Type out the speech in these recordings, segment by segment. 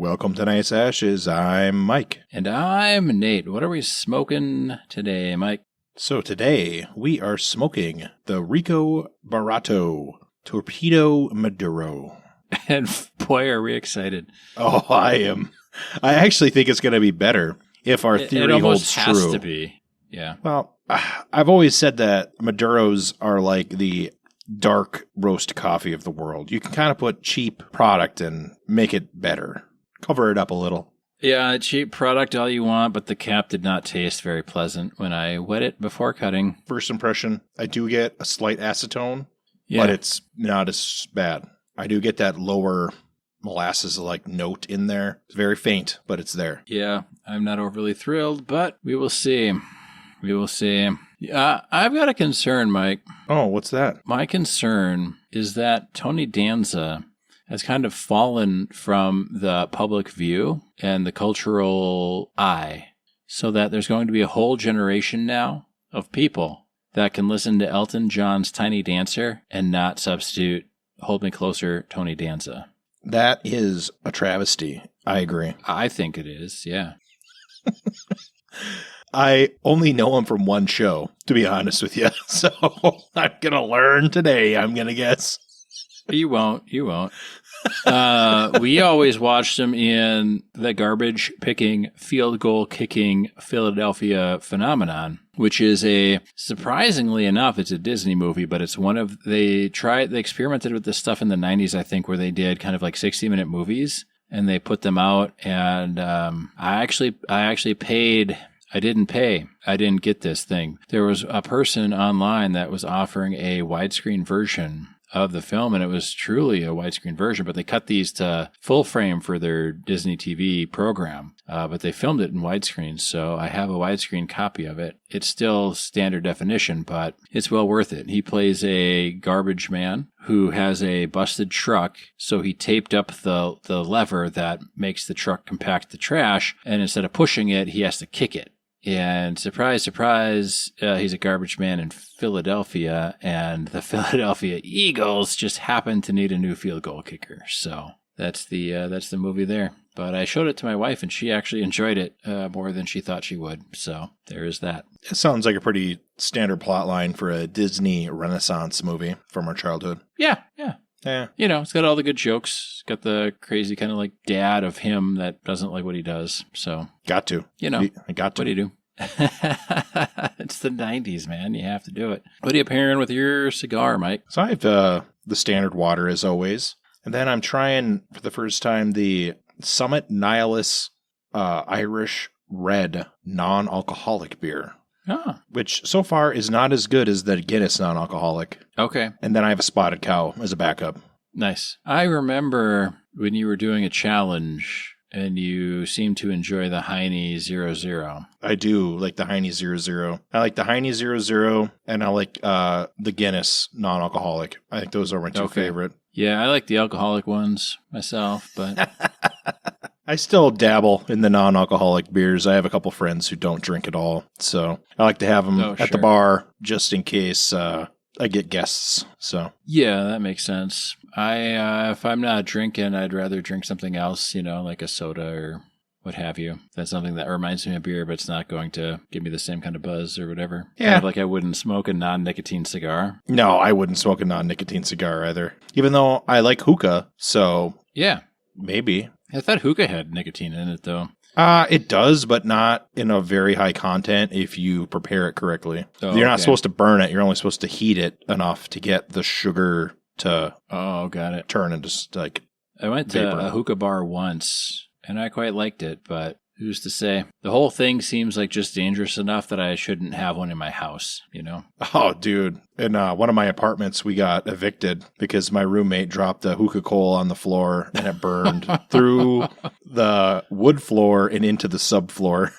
Welcome to Nice Ashes. I'm Mike. And I'm Nate. What are we smoking today, Mike? So today we are smoking the Rico Barato Torpedo Maduro. And boy, are we excited. Oh, I am. I actually think it's going to be better if our theory holds true. It almost has to be. Yeah. Well, I've always said that Maduros are like the dark roast coffee of the world. You can kind of put cheap product and make it better. Cover it up a little. Yeah, cheap product all you want, but the cap did not taste very pleasant when I wet it before cutting. First impression, I do get a slight acetone, but it's not as bad. I do get that lower molasses-like note in there. It's very faint, but it's there. Yeah, I'm not overly thrilled, but we will see. We will see. I've got a concern, Mike. Oh, what's that? My concern is that Tony Danza has kind of fallen from the public view and the cultural eye, so that there's going to be a whole generation now of people that can listen to Elton John's Tiny Dancer and not substitute Hold Me Closer, Tony Danza. That is a travesty. I agree. I think it is, yeah. I only know him from one show, to be honest with you. So I'm going to learn today, I'm going to guess. You won't. We always watched him in the garbage picking, field goal kicking Philadelphia phenomenon, which is surprisingly enough, it's a Disney movie, but it's they experimented with this stuff in the 90s, I think, where they did kind of like 60-minute movies and they put them out. And I actually paid. I didn't pay. I didn't get this thing. There was a person online that was offering a widescreen version of the film, and it was truly a widescreen version, but they cut these to full frame for their Disney TV program, but they filmed it in widescreen, so I have a widescreen copy of it. It's still standard definition, but it's well worth it. He plays a garbage man who has a busted truck, so he taped up the lever that makes the truck compact the trash, and instead of pushing it, he has to kick it. And surprise, surprise, he's a garbage man in Philadelphia, and the Philadelphia Eagles just happen to need a new field goal kicker. So that's the movie there. But I showed it to my wife, and she actually enjoyed it more than she thought she would. So there is that. It sounds like a pretty standard plot line for a Disney Renaissance movie from our childhood. Yeah. Yeah. You know, it's got all the good jokes. It's got the crazy kind of like dad of him that doesn't like what he does. So got to. You know, I got to. What do you do? It's the 90s, man. You have to do it. What are you pairing with your cigar, Mike? So I have the standard water as always. And then I'm trying for the first time the Summit Nihilus Irish Red non-alcoholic beer. Oh. Which so far is not as good as the Guinness non-alcoholic. Okay. And then I have a Spotted Cow as a backup. Nice. I remember when you were doing a challenge and you seemed to enjoy the Heine 00. I do like the Heine 00. I like the Heine 00 and I like the Guinness non-alcoholic. I think those are my two favorite. Yeah, I like the alcoholic ones myself, but I still dabble in the non-alcoholic beers. I have a couple friends who don't drink at all, so I like to have them at the bar just in case I get guests. So yeah, that makes sense. If I'm not drinking, I'd rather drink something else, you know, like a soda or what have you. That's something that reminds me of beer, but it's not going to give me the same kind of buzz or whatever. Yeah. Kind of like I wouldn't smoke a non-nicotine cigar. No, I wouldn't smoke a non-nicotine cigar either, even though I like hookah. So yeah, maybe. I thought hookah had nicotine in it, though. It does, but not in a very high content if you prepare it correctly. You're not supposed to burn it. You're only supposed to heat it enough to get the sugar to got it. Turn into like I went vapor. To a hookah bar once, and I quite liked it, but who's to say? The whole thing seems like just dangerous enough that I shouldn't have one in my house, you know? Oh, dude. In one of my apartments, we got evicted because my roommate dropped a hookah coal on the floor and it burned through the wood floor and into the subfloor.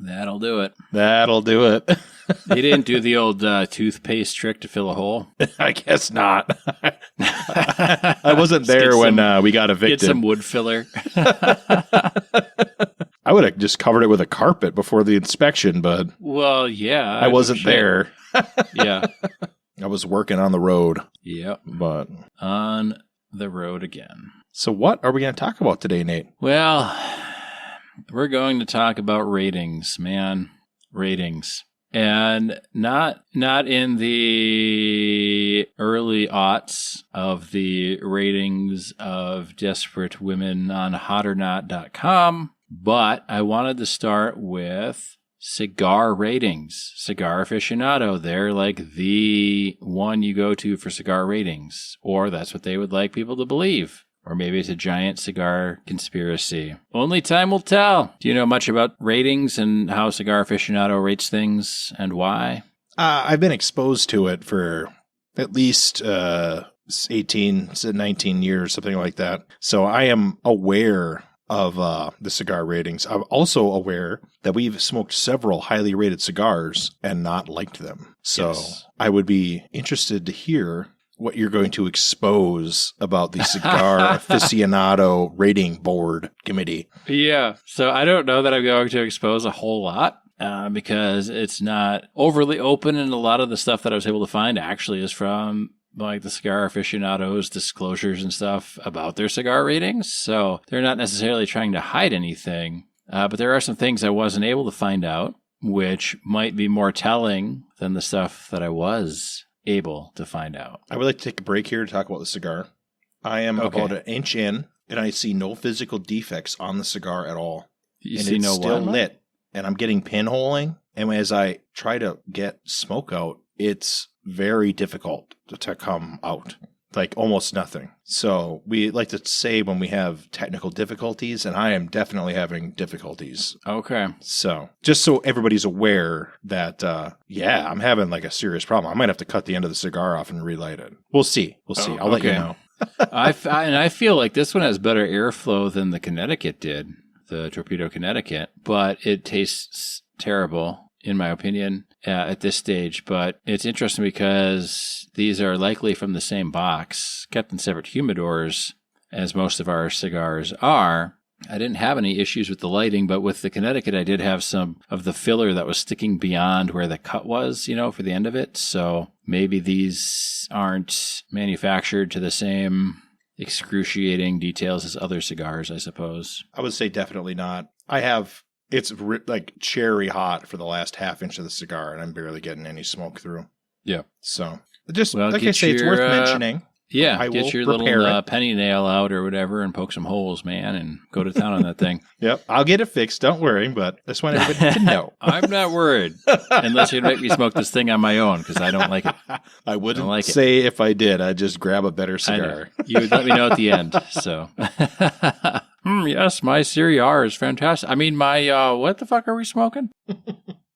That'll do it. That'll do it. You didn't do the old toothpaste trick to fill a hole? I guess not. I wasn't there when we got evicted. Get some wood filler. I would have just covered it with a carpet before the inspection, but well, yeah, I wasn't there. Yeah, I was working on the road. Yep, but on the road again. So what are we going to talk about today, Nate? Well, we're going to talk about ratings, man. Ratings. And not in the early aughts of the ratings of desperate women on hotornot.com, but I wanted to start with cigar ratings. Cigar Aficionado, they're like the one you go to for cigar ratings, or that's what they would like people to believe. Or maybe it's a giant cigar conspiracy. Only time will tell. Do you know much about ratings and how Cigar Aficionado rates things and why? I've been exposed to it for at least 18 to 19 years, something like that. So I am aware of the cigar ratings. I'm also aware that we've smoked several highly rated cigars and not liked them. So yes. I would be interested to hear what you're going to expose about the Cigar Aficionado Rating Board Committee. Yeah. So I don't know that I'm going to expose a whole lot because it's not overly open, and a lot of the stuff that I was able to find actually is from like the Cigar Aficionado's disclosures and stuff about their cigar ratings. So they're not necessarily trying to hide anything, but there are some things I wasn't able to find out, which might be more telling than the stuff that I was able to find out. I would like to take a break here to talk about the cigar. I am about an inch in, and I see no physical defects on the cigar at all. You and see it's no still what? Lit, and I'm getting pinholing. And as I try to get smoke out, it's very difficult to come out. Like almost nothing. So we like to say when we have technical difficulties, and I am definitely having difficulties. Okay. So just so everybody's aware that, I'm having like a serious problem. I might have to cut the end of the cigar off and relight it. We'll see. I'll let you know. I feel like this one has better airflow than the Connecticut did, the Torpedo Connecticut, but it tastes terrible, in my opinion, at this stage. But it's interesting because these are likely from the same box, kept in separate humidors, as most of our cigars are. I didn't have any issues with the lighting, but with the Connecticut, I did have some of the filler that was sticking beyond where the cut was, for the end of it. So maybe these aren't manufactured to the same excruciating details as other cigars, I suppose. I would say definitely not. It's like cherry hot for the last half inch of the cigar, and I'm barely getting any smoke through. Yeah. So just like I say, it's worth mentioning. Yeah, get your little penny nail out or whatever and poke some holes, man, and go to town on that thing. Yep, I'll get it fixed. Don't worry, but I just want everybody to know. I'm not worried, unless you'd make me smoke this thing on my own, because I don't like it. I wouldn't say if I did. I'd just grab a better cigar. You would let me know at the end, so... yes, my Cigar is fantastic. I mean, my, what the fuck are we smoking?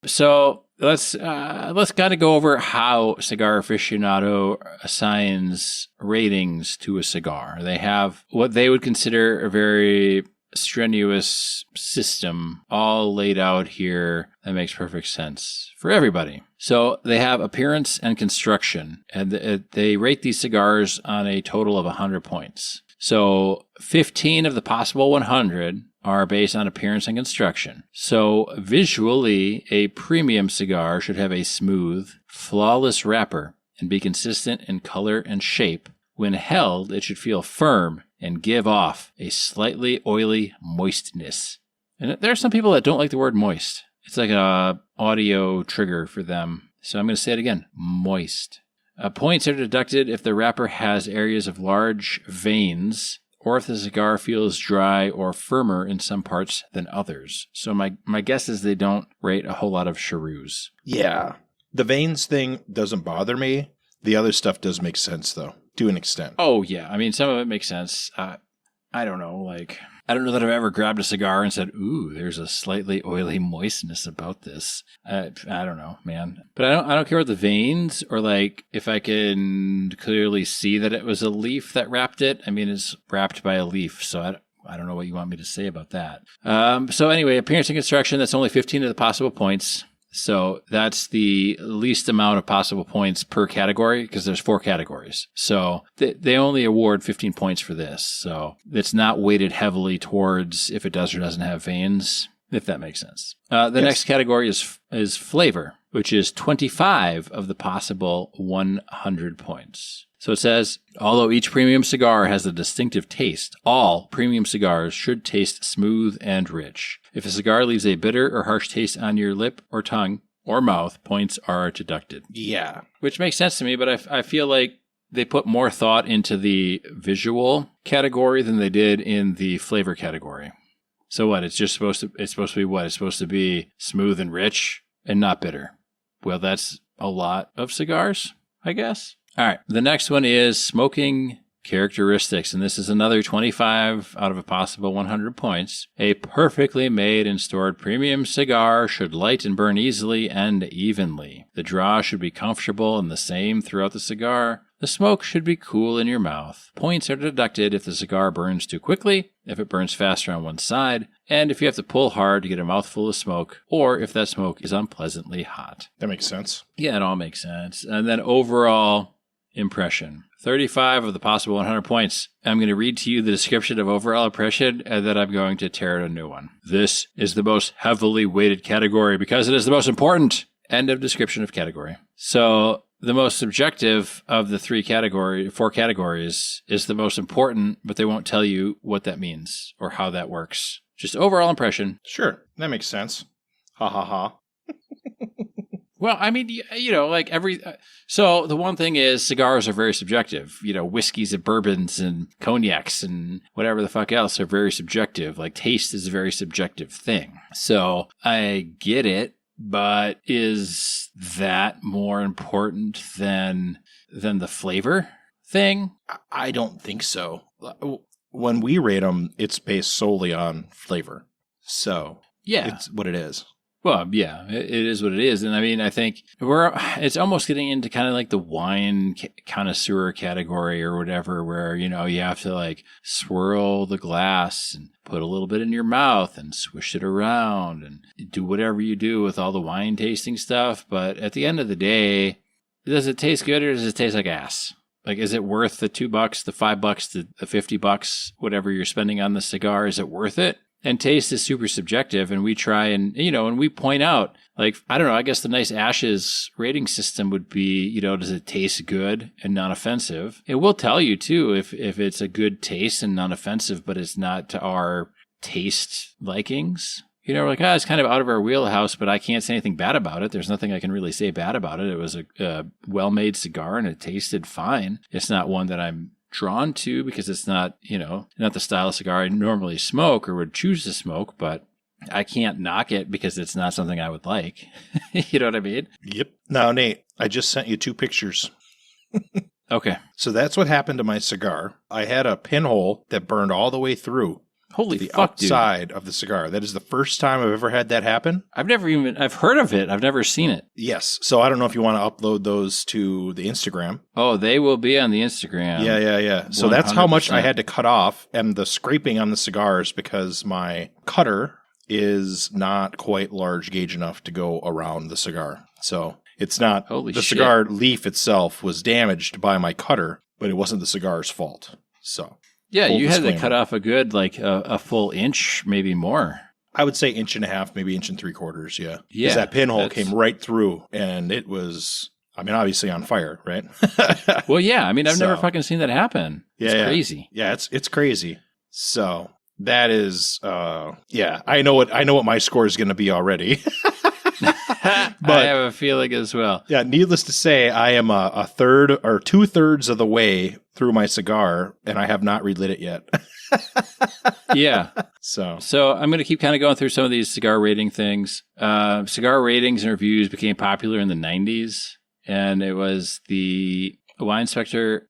So let's kind of go over how Cigar Aficionado assigns ratings to a cigar. They have what they would consider a very strenuous system all laid out here that makes perfect sense for everybody. So they have appearance and construction, and they rate these cigars on a total of 100 points. So 15 of the possible 100 are based on appearance and construction. So visually, a premium cigar should have a smooth, flawless wrapper and be consistent in color and shape. When held, it should feel firm and give off a slightly oily moistness. And there are some people that don't like the word moist. It's like a audio trigger for them. So I'm going to say it again, moist. Points are deducted if the wrapper has areas of large veins or if the cigar feels dry or firmer in some parts than others. So my guess is they don't rate a whole lot of cheroos. Yeah. The veins thing doesn't bother me. The other stuff does make sense, though, to an extent. Oh, yeah. I mean, some of it makes sense. I don't know, I don't know that I've ever grabbed a cigar and said, ooh, there's a slightly oily moistness about this. I don't know, man. But I don't care about the veins or if I can clearly see that it was a leaf that wrapped it. I mean, it's wrapped by a leaf, so I don't know what you want me to say about that. So anyway, appearance and construction, that's only 15 of the possible points. So that's the least amount of possible points per category because there's 4 categories. So they only award 15 points for this. So it's not weighted heavily towards if it does or doesn't have veins. if that makes sense. The next category is flavor, which is 25 of the possible 100 points. So it says, although each premium cigar has a distinctive taste, all premium cigars should taste smooth and rich. If a cigar leaves a bitter or harsh taste on your lip or tongue or mouth, points are deducted. Yeah. Which makes sense to me, but I feel like they put more thought into the visual category than they did in the flavor category. So what? It's supposed to be what? It's supposed to be smooth and rich and not bitter. Well, that's a lot of cigars, I guess. All right. The next one is smoking characteristics, and this is another 25 out of a possible 100 points. A perfectly made and stored premium cigar should light and burn easily and evenly. The draw should be comfortable and the same throughout the cigar. The smoke should be cool in your mouth. Points are deducted if the cigar burns too quickly, if it burns faster on one side, and if you have to pull hard to get a mouthful of smoke, or if that smoke is unpleasantly hot. That makes sense. Yeah, it all makes sense. And then overall impression. 35 of the possible 100 points. I'm going to read to you the description of overall impression, and then I'm going to tear out a new one. This is the most heavily weighted category because it is the most important. End of description of category. So the most subjective of the four categories is the most important, but they won't tell you what that means or how that works. Just overall impression. Sure. That makes sense. Ha ha ha. Well, I mean, like so the one thing is cigars are very subjective. Whiskeys and bourbons and cognacs and whatever the fuck else are very subjective. Like taste is a very subjective thing. So I get it, but is that more important than the flavor thing? I don't think so. When we rate them, it's based solely on flavor. So yeah, it's what it is. Well, yeah, it is what it is. And I mean, I think it's almost getting into kind of like the wine connoisseur category or whatever, where, you have to like swirl the glass and put a little bit in your mouth and swish it around and do whatever you do with all the wine tasting stuff. But at the end of the day, does it taste good or does it taste like ass? Like, is it worth the $2, the $5, the $50, whatever you're spending on the cigar? Is it worth it? And taste is super subjective, and we try and, and we point out, like, I don't know, I guess the Nice Ashes rating system would be, does it taste good and non-offensive? It will tell you, too, if it's a good taste and non-offensive, but it's not to our taste likings. We're like, it's kind of out of our wheelhouse, but I can't say anything bad about it. There's nothing I can really say bad about it. It was a well-made cigar, and it tasted fine. It's not one that I'm drawn to because it's not, not the style of cigar I normally smoke or would choose to smoke, but I can't knock it because it's not something I would like. You know what I mean? Yep. Now, Nate, I just sent you 2 pictures. Okay. So that's what happened to my cigar. I had a pinhole that burned all the way through. Holy the fuck, outside dude. of the cigar. That is the first time I've ever had that happen. I've heard of it. I've never seen it. Yes. So I don't know if you want to upload those to the Instagram. Oh, they will be on the Instagram. Yeah. So 100%. That's how much I had to cut off, and the scraping on the cigars because my cutter is not quite large gauge enough to go around the cigar. So it's not, cigar leaf itself was damaged by my cutter, but it wasn't the cigar's fault. So. Yeah, you had to cut off a good, a full inch, maybe more. I would say 1.5 inches, maybe 1 3/4. Yeah. Yeah. Because that pinhole came right through, and it was, obviously on fire, right? Well, yeah. I've never fucking seen that happen. It's crazy. Yeah, it's crazy. So that is, I know what my score is going to be already. But, I have a feeling as well. Yeah, needless to say, I am a third or 2/3 of the way through my cigar, and I have not relit it yet. Yeah. So I'm going to keep kind of going through some of these cigar rating things. Cigar ratings and reviews became popular in the 90s, and it was the Wine Spectator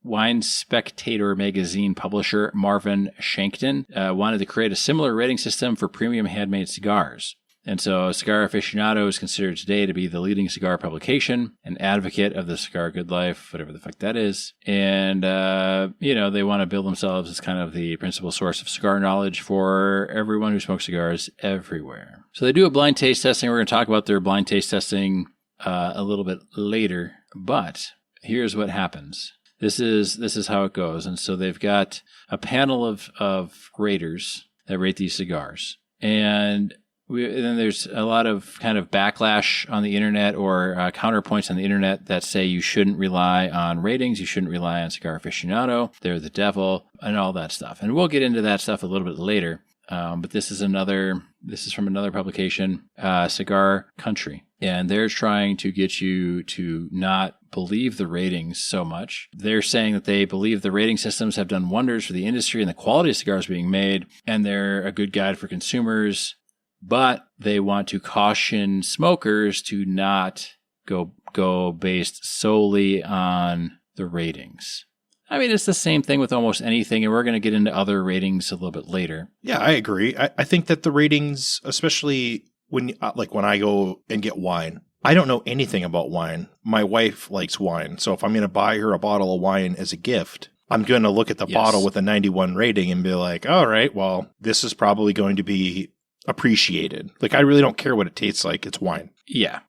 magazine publisher Marvin Shankton wanted to create a similar rating system for premium handmade cigars. And so Cigar Aficionado is considered today to be the leading cigar publication, an advocate of the cigar good life, whatever the fuck that is. And, they want to build themselves as kind of the principal source of cigar knowledge for everyone who smokes cigars everywhere. So they do a blind taste testing. We're going to talk about their blind taste testing a little bit later. But here's what happens. This is how it goes. And so they've got a panel of raters that rate these cigars. And And then there's a lot of kind of backlash on the internet or counterpoints on the internet that say you shouldn't rely on ratings, you shouldn't rely on Cigar Aficionado, they're the devil, and all that stuff. And we'll get into that stuff a little bit later. But this is from another publication, Cigar Country. And they're trying to get you to not believe the ratings so much. They're saying that they believe the rating systems have done wonders for the industry and the quality of cigars being made, and they're a good guide for consumers. But they want to caution smokers to not go based solely on the ratings. I mean, it's the same thing with almost anything, and we're going to get into other ratings a little bit later. Yeah, I agree. I think that the ratings, especially when I go and get wine, I don't know anything about wine. My wife likes wine, so if I'm going to buy her a bottle of wine as a gift, I'm going to look at the bottle with a 91 rating and be like, all right, well, this is probably going to be appreciated. Like, I really don't care what it tastes like. It's wine. Yeah.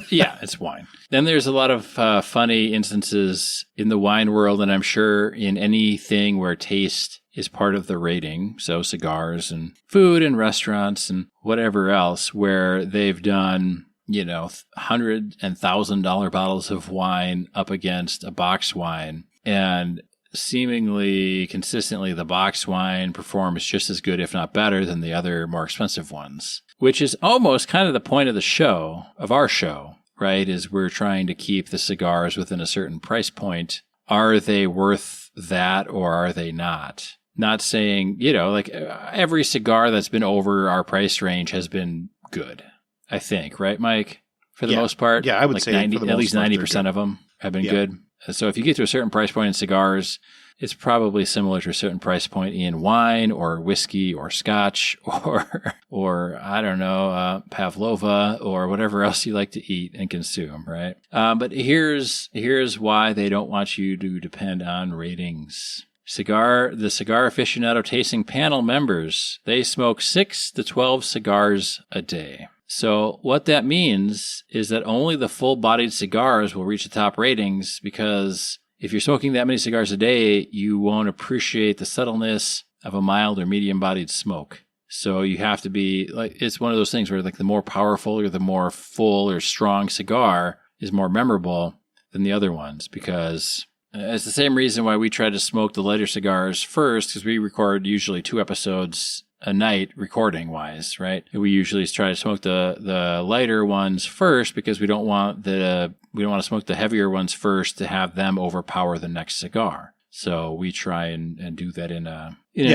Yeah, it's wine. Then there's a lot of funny instances in the wine world, and I'm sure in anything where taste is part of the rating, so cigars and food and restaurants and whatever else, where they've done, $100,000 and $1,000 bottles of wine up against a box wine, and seemingly consistently the box wine performs just as good, if not better, than the other more expensive ones, which is almost kind of the point of the show, of our show, right? Is we're trying to keep the cigars within a certain price point. Are they worth that or are they not? Not saying, every cigar that's been over our price range has been good, I think, right, Mike? For the most part? Yeah, I would say 90, at least 90% of them have been good. So if you get to a certain price point in cigars, it's probably similar to a certain price point in wine or whiskey or scotch or I don't know, pavlova or whatever else you like to eat and consume, right? But here's why they don't want you to depend on ratings. The Cigar Aficionado tasting panel members, they smoke 6 to 12 cigars a day. So what that means is that only the full-bodied cigars will reach the top ratings, because if you're smoking that many cigars a day, you won't appreciate the subtleness of a mild or medium-bodied smoke. So you have to be it's one of those things where the more powerful or the more full or strong cigar is more memorable than the other ones, because it's the same reason why we try to smoke the lighter cigars first, because we record usually 2 episodes a night recording wise, right? We usually try to smoke the lighter ones first, because we don't want to smoke the heavier ones first to have them overpower the next cigar. So we try and do that in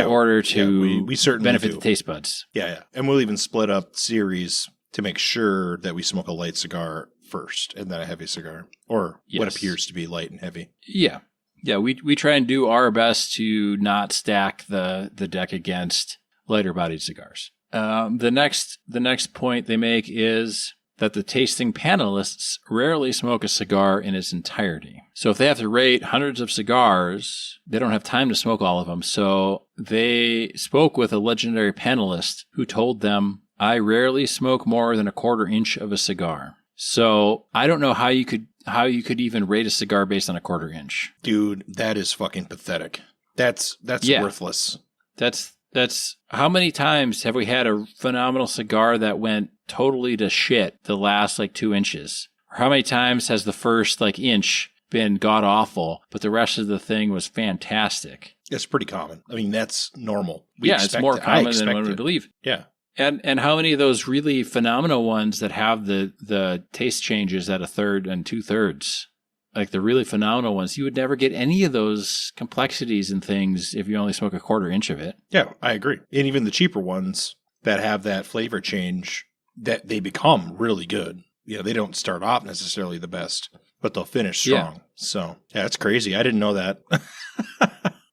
order to we certainly benefit do. the taste buds. Yeah. And we'll even split up series to make sure that we smoke a light cigar first and then a heavy cigar, or what appears to be light and heavy. Yeah. Yeah, we try and do our best to not stack the deck against lighter bodied cigars. The next point they make is that the tasting panelists rarely smoke a cigar in its entirety. So if they have to rate hundreds of cigars, they don't have time to smoke all of them. So they spoke with a legendary panelist who told them, "I rarely smoke more than a quarter inch of a cigar." So I don't know how you could even rate a cigar based on a quarter inch. Dude, that is fucking pathetic. That's worthless. That's how many times have we had a phenomenal cigar that went totally to shit the last 2 inches? Or how many times has the first inch been god awful, but the rest of the thing was fantastic? It's pretty common. I mean, that's normal. It's more common than one would believe. Yeah. And how many of those really phenomenal ones that have the taste changes at 1/3 and 2/3? Like the really phenomenal ones, you would never get any of those complexities and things if you only smoke a quarter inch of it. Yeah, I agree. And even the cheaper ones that have that flavor change, that they become really good. Yeah, they don't start off necessarily the best, but they'll finish strong. Yeah. So, yeah, that's crazy. I didn't know that.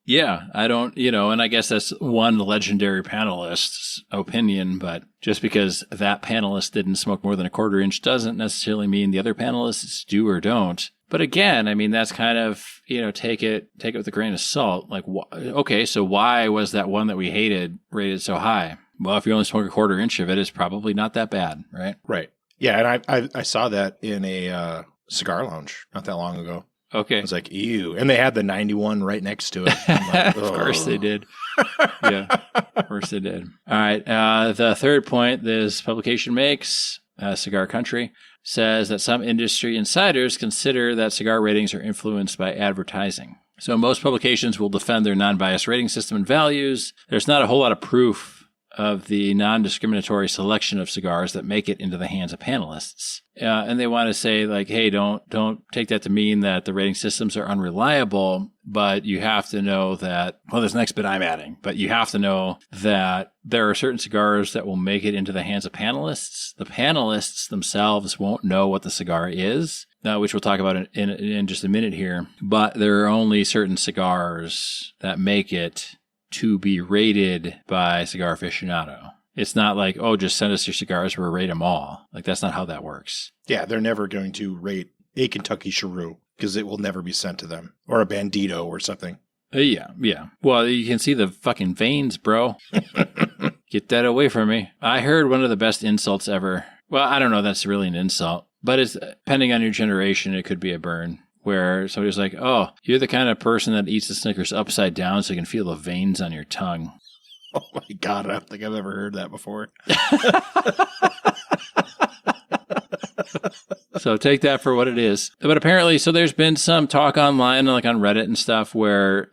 Yeah, I don't, and I guess that's one legendary panelist's opinion, but just because that panelist didn't smoke more than a quarter inch doesn't necessarily mean the other panelists do or don't. But again, I mean, that's kind of, take it with a grain of salt. Okay, so why was that one that we hated rated so high? Well, if you only smoke a quarter inch of it, it's probably not that bad, right? Right. Yeah, and I saw that in a cigar lounge not that long ago. Okay. I was like, ew. And they had the 91 right next to it. I'm like, Of course they did. Yeah, of course they did. All right. The third point this publication makes, Cigar Country, says that some industry insiders consider that cigar ratings are influenced by advertising. So most publications will defend their non-biased rating system and values. There's not a whole lot of proof of the non-discriminatory selection of cigars that make it into the hands of panelists. And they want to say, like, hey, don't take that to mean that the rating systems are unreliable, but you have to know that, well, this next bit I'm adding, but you have to know that there are certain cigars that will make it into the hands of panelists. The panelists themselves won't know what the cigar is, which we'll talk about in just a minute here, but there are only certain cigars that make it to be rated by Cigar Aficionado. It's not like, oh, just send us your cigars, we'll rate them all. Like, that's not how that works. Yeah, they're never going to rate a Kentucky Cheroot because it will never be sent to them. Or a Bandito or something. Yeah. Well, you can see the fucking veins, bro. Get that away from me. I heard one of the best insults ever. Well, I don't know if that's really an insult, but it's depending on your generation, it could be a burn. Where somebody's like, oh, you're the kind of person that eats the Snickers upside down so you can feel the veins on your tongue. Oh my God, I don't think I've ever heard that before. So take that for what it is. But apparently, so there's been some talk online, like on Reddit and stuff, where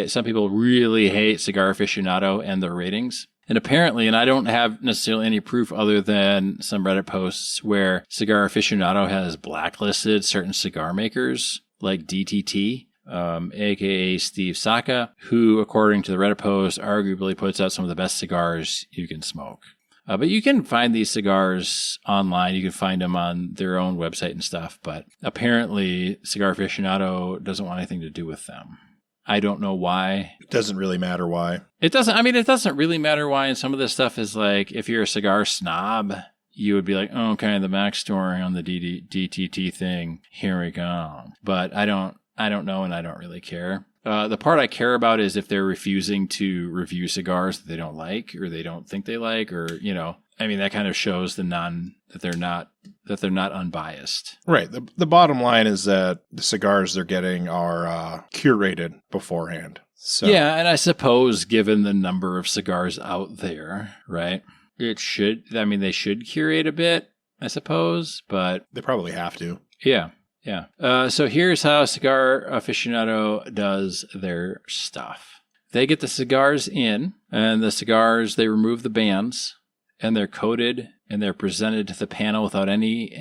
some people really hate Cigar Aficionado and their ratings. And apparently, and I don't have necessarily any proof other than some Reddit posts where Cigar Aficionado has blacklisted certain cigar makers like DTT, aka Steve Saka, who, according to the Reddit post, arguably puts out some of the best cigars you can smoke. But you can find these cigars online. You can find them on their own website and stuff. But apparently, Cigar Aficionado doesn't want anything to do with them. I don't know why. It doesn't really matter why. It doesn't really matter why. And some of this stuff is like, if you're a cigar snob, you would be like, oh, okay, the backstory on the DTT thing. Here we go. But I don't know, and I don't really care. The part I care about is if they're refusing to review cigars that they don't like, or they don't think they like, or, that kind of shows that they're not unbiased. Right. The bottom line is that the cigars they're getting are curated beforehand. So. Yeah, and I suppose given the number of cigars out there, right, they should curate a bit, I suppose, but they probably have to. Yeah. So here's how Cigar Aficionado does their stuff. They get the cigars in, and the cigars, they remove the bands, and they're coated, and they're presented to the panel without any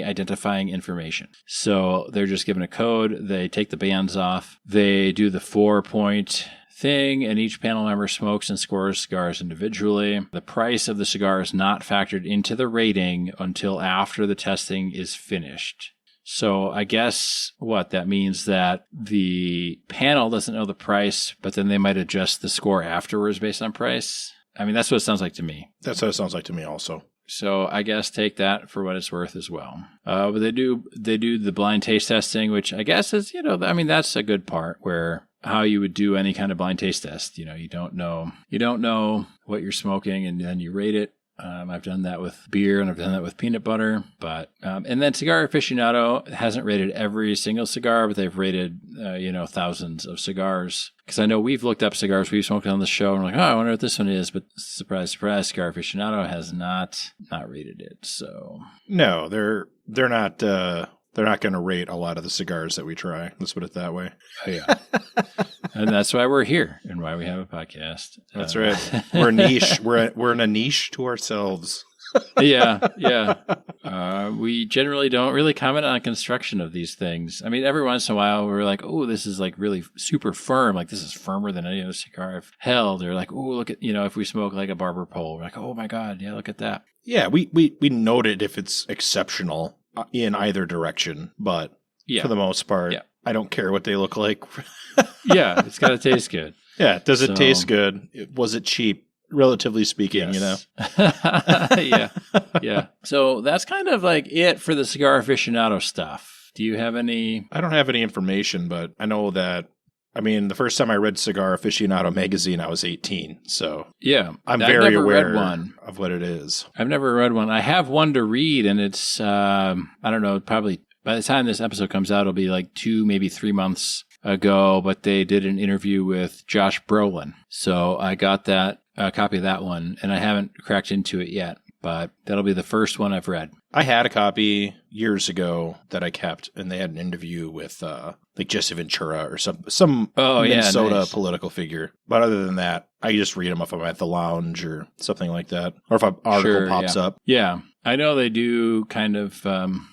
identifying information. So they're just given a code. They take the bands off. They do the 4-point thing, and each panel member smokes and scores cigars individually. The price of the cigar is not factored into the rating until after the testing is finished. So I guess that means that the panel doesn't know the price, but then they might adjust the score afterwards based on price. That's what it sounds like to me. That's what it sounds like to me also. So I guess take that for what it's worth as well. But they do the blind taste testing, which I guess is, that's a good part where how you would do any kind of blind taste test. You don't know what you're smoking, and then you rate it. I've done that with beer, and I've done that with peanut butter. But and then Cigar Aficionado hasn't rated every single cigar, but they've rated thousands of cigars. Because I know we've looked up cigars we've smoked on the show, and we're like, oh, I wonder what this one is. But surprise, surprise, Cigar Aficionado has not rated it. So no, they're not. They're not going to rate a lot of the cigars that we try. Let's put it that way. Oh, yeah. And that's why we're here and why we have a podcast. That's right. We're niche. We're in a niche to ourselves. Yeah. We generally don't really comment on construction of these things. Every once in a while we're like, oh, this is like really super firm. Like this is firmer than any other cigar I've held. Or like, oh, look at, if we smoke like a barber pole, we're like, oh my God, yeah, look at that. Yeah, we note it if it's exceptional in either direction, but for the most part, I don't care what they look like. Yeah, it's got to taste good. Yeah, does it taste good? Was it cheap, relatively speaking, yes. Yeah. So that's kind of like it for the Cigar Aficionado stuff. Do you have any? I don't have any information, but I know that, the first time I read Cigar Aficionado magazine, I was 18. So yeah, I'm very aware of what it is. I've never read one. I have one to read, and it's, I don't know, probably by the time this episode comes out, it'll be like 2, maybe 3 months ago, but they did an interview with Josh Brolin. So I got that copy of that one, and I haven't cracked into it yet, but that'll be the first one I've read. I had a copy years ago that I kept, and they had an interview with like Jesse Ventura or some Minnesota political figure. But other than that, I just read them if I'm at the lounge or something like that, or if an article pops up. Yeah. I know they do kind of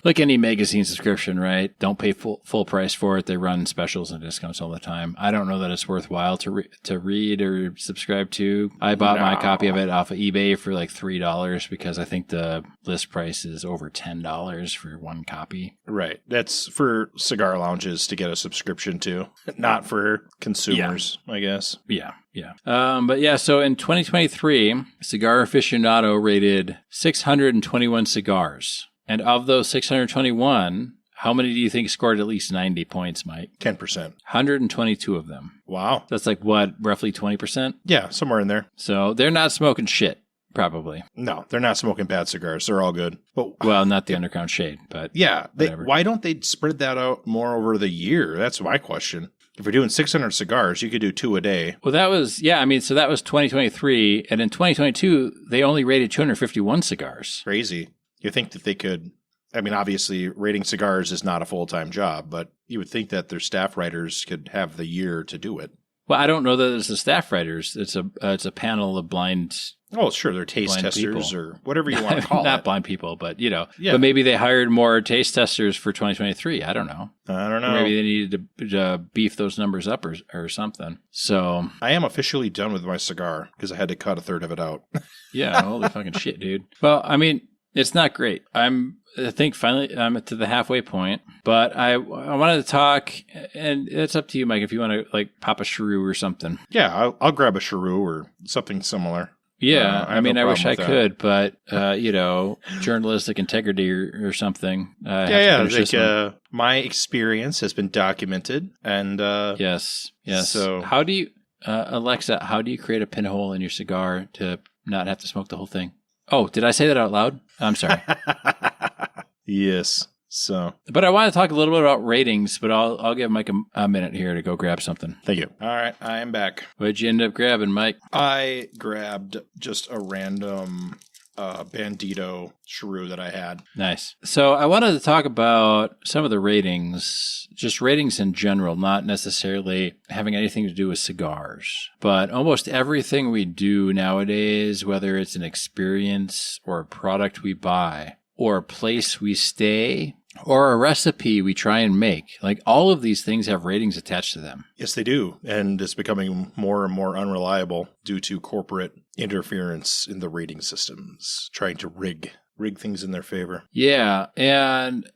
like any magazine subscription, right? Don't pay full price for it. They run specials and discounts all the time. I don't know that it's worthwhile to read or subscribe to. I bought my copy of it off of eBay for like $3 because I think the list price is over $10 for one copy. Right. That's for cigar lounges to get a subscription to, not for consumers, I guess. Yeah. Yeah. But yeah, so in 2023, Cigar Aficionado rated 621 cigars. And of those 621, how many do you think scored at least 90 points, Mike? 10%. 122 of them. Wow. That's like what, roughly 20%? Yeah, somewhere in there. So they're not smoking shit, probably. No, they're not smoking bad cigars. They're all good. Well, not the Underground Shade, but yeah. Why don't they spread that out more over the year? That's my question. If you're doing 600 cigars, you could do 2 a day. Well, that was 2023. And in 2022, they only rated 251 cigars. Crazy. You think that they could, I mean, obviously, rating cigars is not a full-time job, but you would think that their staff writers could have the year to do it. Well, I don't know that it's the staff writers. It's a panel of blind. Oh, sure, they're taste testers people. Or whatever you want to call Not it. blind people, but But maybe they hired more taste testers for 2023. I don't know. Or maybe they needed to beef those numbers up or something. So I am officially done with my cigar because I had to cut a third of it out. Yeah, holy fucking shit, dude. Well, I mean, it's not great. I think finally I'm to the halfway point, but I wanted to talk, and it's up to you, Mike, if you want to like pop a shrew or something. Yeah, I'll grab a shrew or something similar. Yeah, I mean, I wish I could, but journalistic integrity or something. Like my experience has been documented, and yes. So how do you, Alexa? How do you create a pinhole in your cigar to not have to smoke the whole thing? Oh, did I say that out loud? I'm sorry. Yes. So, but I want to talk a little bit about ratings, but I'll give Mike a minute here to go grab something. Thank you. All right, I am back. What'd you end up grabbing, Mike? I grabbed just a random Bandito shrew that I had. Nice. So I wanted to talk about some of the ratings, just ratings in general, not necessarily having anything to do with cigars, but almost everything we do nowadays, whether it's an experience or a product we buy or a place we stay or a recipe we try and make, like all of these things have ratings attached to them. Yes, they do. And it's becoming more and more unreliable due to corporate interference in the rating systems, trying to rig things in their favor. Yeah. And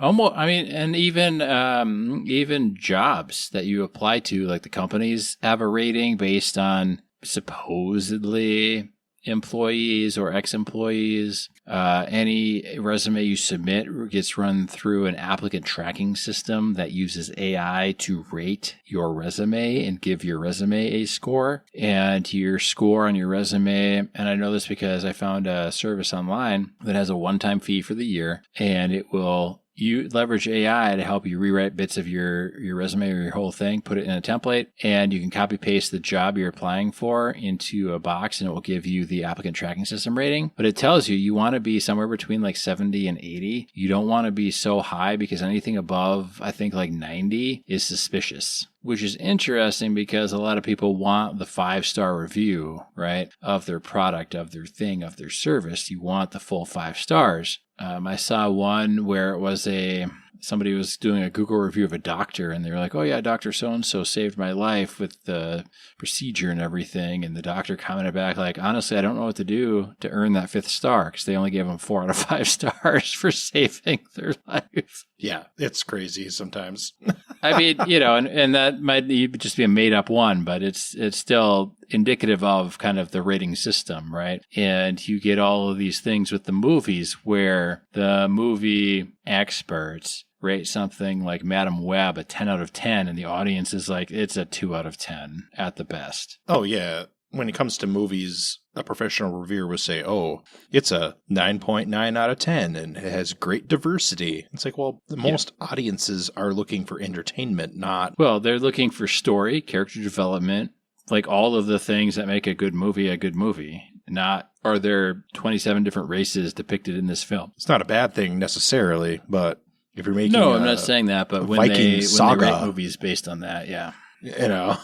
almost, I mean, and even jobs that you apply to, like the companies have a rating based on supposedly employees or ex-employees. Any resume you submit gets run through an applicant tracking system that uses AI to rate your resume and give your resume a score. And your score on your resume, and I know this because I found a service online that has a one-time fee for the year, and it will you leverage AI to help you rewrite bits of your resume or your whole thing, put it in a template, and you can copy paste the job you're applying for into a box, and it will give you the applicant tracking system rating. But it tells you want to be somewhere between like 70 and 80. You don't want to be so high because anything above, I think like 90 is suspicious. Which is interesting because a lot of people want the 5-star review, right? Of their product, of their thing, of their service. You want the full 5 stars. I saw one where it was somebody was doing a Google review of a doctor, and they were like, oh yeah, Dr. So-and-so saved my life with the procedure and everything. And the doctor commented back like, honestly, I don't know what to do to earn that 5th star, because they only gave him 4 out of 5 stars for saving their life. Yeah, it's crazy sometimes. I mean, and that might just be a made up one, but it's still indicative of kind of the rating system, right? And you get all of these things with the movies where the movie experts rate something like Madam Web a 10 out of 10, and the audience is like, it's a 2 out of 10 at the best. Oh, yeah. when it comes to movies, a professional reviewer would say, oh, it's a 9.9 out of 10 and it has great diversity. It's like, well, most audiences are looking for entertainment, not... Well, they're looking for story, character development, like all of the things that make a good movie, not are there 27 different races depicted in this film. It's not a bad thing necessarily, but if you're making I'm not saying that, but when they write movies based on that, yeah. You know.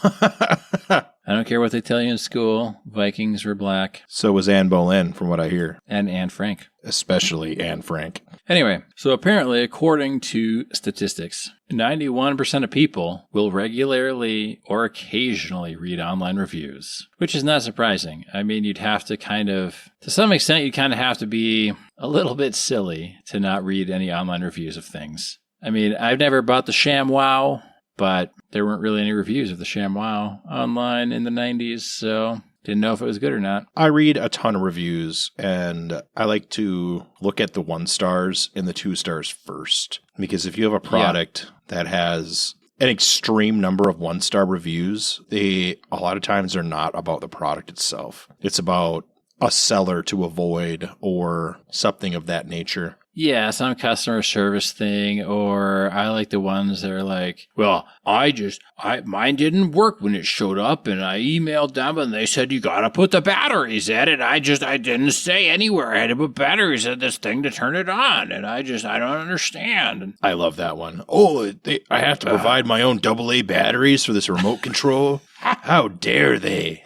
I don't care what they tell you in school. Vikings were black. So was Anne Boleyn, from what I hear. And Anne Frank. Especially Anne Frank. Anyway, so apparently, according to statistics, 91% of people will regularly or occasionally read online reviews, which is not surprising. I mean, you'd have to to some extent, you'd kind of have to be a little bit silly to not read any online reviews of things. I mean, I've never bought the ShamWow, but there weren't really any reviews of the ShamWow online in the 90s, so didn't know if it was good or not. I read a ton of reviews, and I like to look at the 1 stars and the 2 stars first. Because if you have a product that has an extreme number of 1-star reviews, they a lot of times are not about the product itself. It's about a seller to avoid or something of that nature. Yeah, some customer service thing, or I like the ones that are like, well, mine didn't work when it showed up, and I emailed them, and they said, you gotta put the batteries in it. I didn't say anywhere I had to put batteries in this thing to turn it on, and I don't understand. I love that one. Oh, I have to provide my own AA batteries for this remote control? How dare they?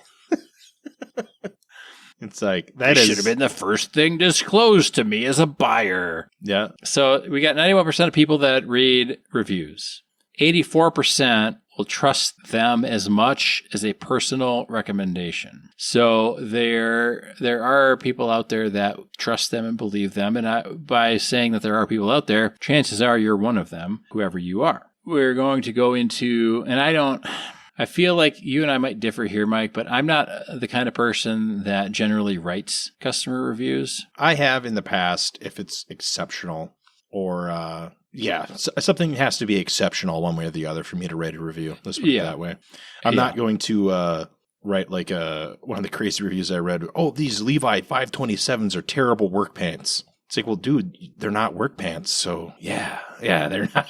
It's like, that should have been the first thing disclosed to me as a buyer. Yeah. So we got 91% of people that read reviews. 84% will trust them as much as a personal recommendation. So there are people out there that trust them and believe them. And by saying that there are people out there, chances are you're one of them, whoever you are. We're going to go into, and I feel like you and I might differ here, Mike, but I'm not the kind of person that generally writes customer reviews. I have in the past, if it's exceptional or, something has to be exceptional one way or the other for me to write a review. Let's put it that way. I'm not going to write like one of the crazy reviews I read. Oh, these Levi 527s are terrible work pants. It's like, well, dude, they're not work pants. So yeah, they're not.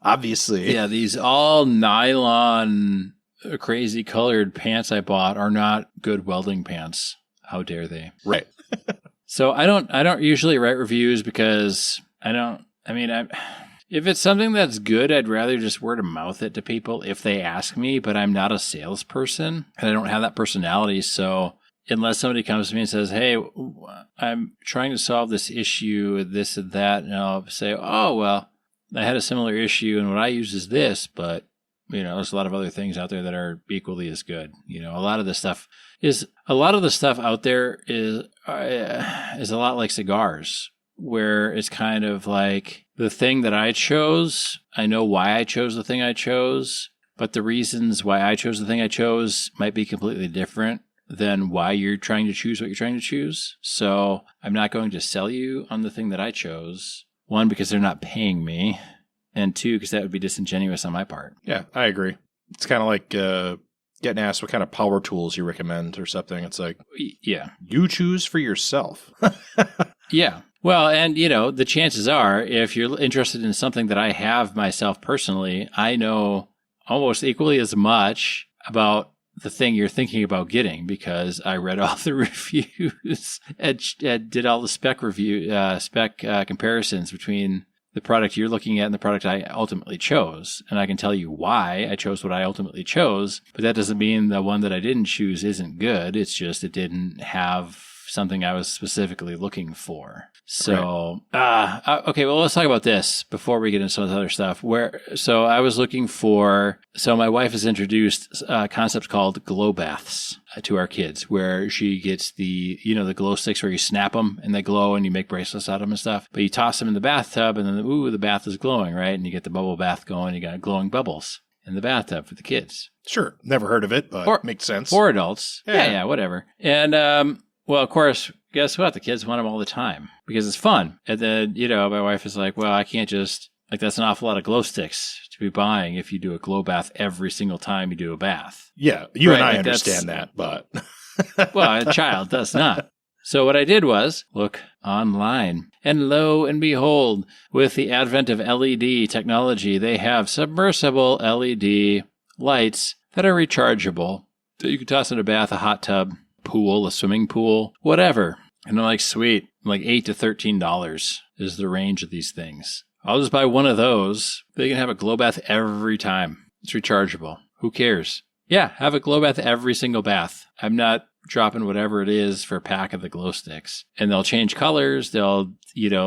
Obviously. Yeah, these all nylon crazy colored pants I bought are not good welding pants. How dare they? Right. So I don't usually write reviews because if it's something that's good, I'd rather just word of mouth it to people if they ask me, but I'm not a salesperson and I don't have that personality. So unless somebody comes to me and says, hey, I'm trying to solve this issue, this and that, and I'll say, oh, well, I had a similar issue and what I use is this, but there's a lot of other things out there that are equally as good. A lot of the stuff out there is a lot like cigars, where it's kind of like the thing that I chose. I know why I chose the thing I chose, but the reasons why I chose the thing I chose might be completely different than why you're trying to choose what you're trying to choose. So I'm not going to sell you on the thing that I chose. 1, because they're not paying me, and 2, because that would be disingenuous on my part. Yeah, I agree. It's kind of like getting asked what kind of power tools you recommend or something. It's like, yeah, you choose for yourself. Yeah. Well, and, the chances are, if you're interested in something that I have myself personally, I know almost equally as much about the thing you're thinking about getting, because I read all the reviews and did all the spec comparisons between the product you're looking at and the product I ultimately chose. And I can tell you why I chose what I ultimately chose, but that doesn't mean the one that I didn't choose isn't good. It's just it didn't have something I was specifically looking for. So, okay, well, let's talk about this before we get into some of the other stuff. So I was looking for, my wife has introduced a concept called glow baths to our kids, where she gets the glow sticks where you snap them and they glow and you make bracelets out of them and stuff. But you toss them in the bathtub and then, the bath is glowing, right? And you get the bubble bath going. You got glowing bubbles in the bathtub for the kids. Sure. Never heard of it, but makes sense. For adults. Yeah, whatever. And, well, of course, guess what? The kids want them all the time because it's fun. And then, my wife is like, well, I can't just, that's an awful lot of glow sticks to be buying if you do a glow bath every single time you do a bath. Yeah, you Right, and I like understand that, but Well, a child does not. So what I did was look online, and lo and behold, with the advent of LED technology, they have submersible LED lights that are rechargeable that you can toss in a bath, a hot tub, pool, a swimming pool, whatever. And I'm like, sweet, like $8 to $13 is the range of these things. I'll just buy one of those. They can have a glow bath every time. It's rechargeable. Who cares? Yeah, have a glow bath every single bath. I'm not dropping whatever it is for a pack of the glow sticks. And they'll change colors. They'll,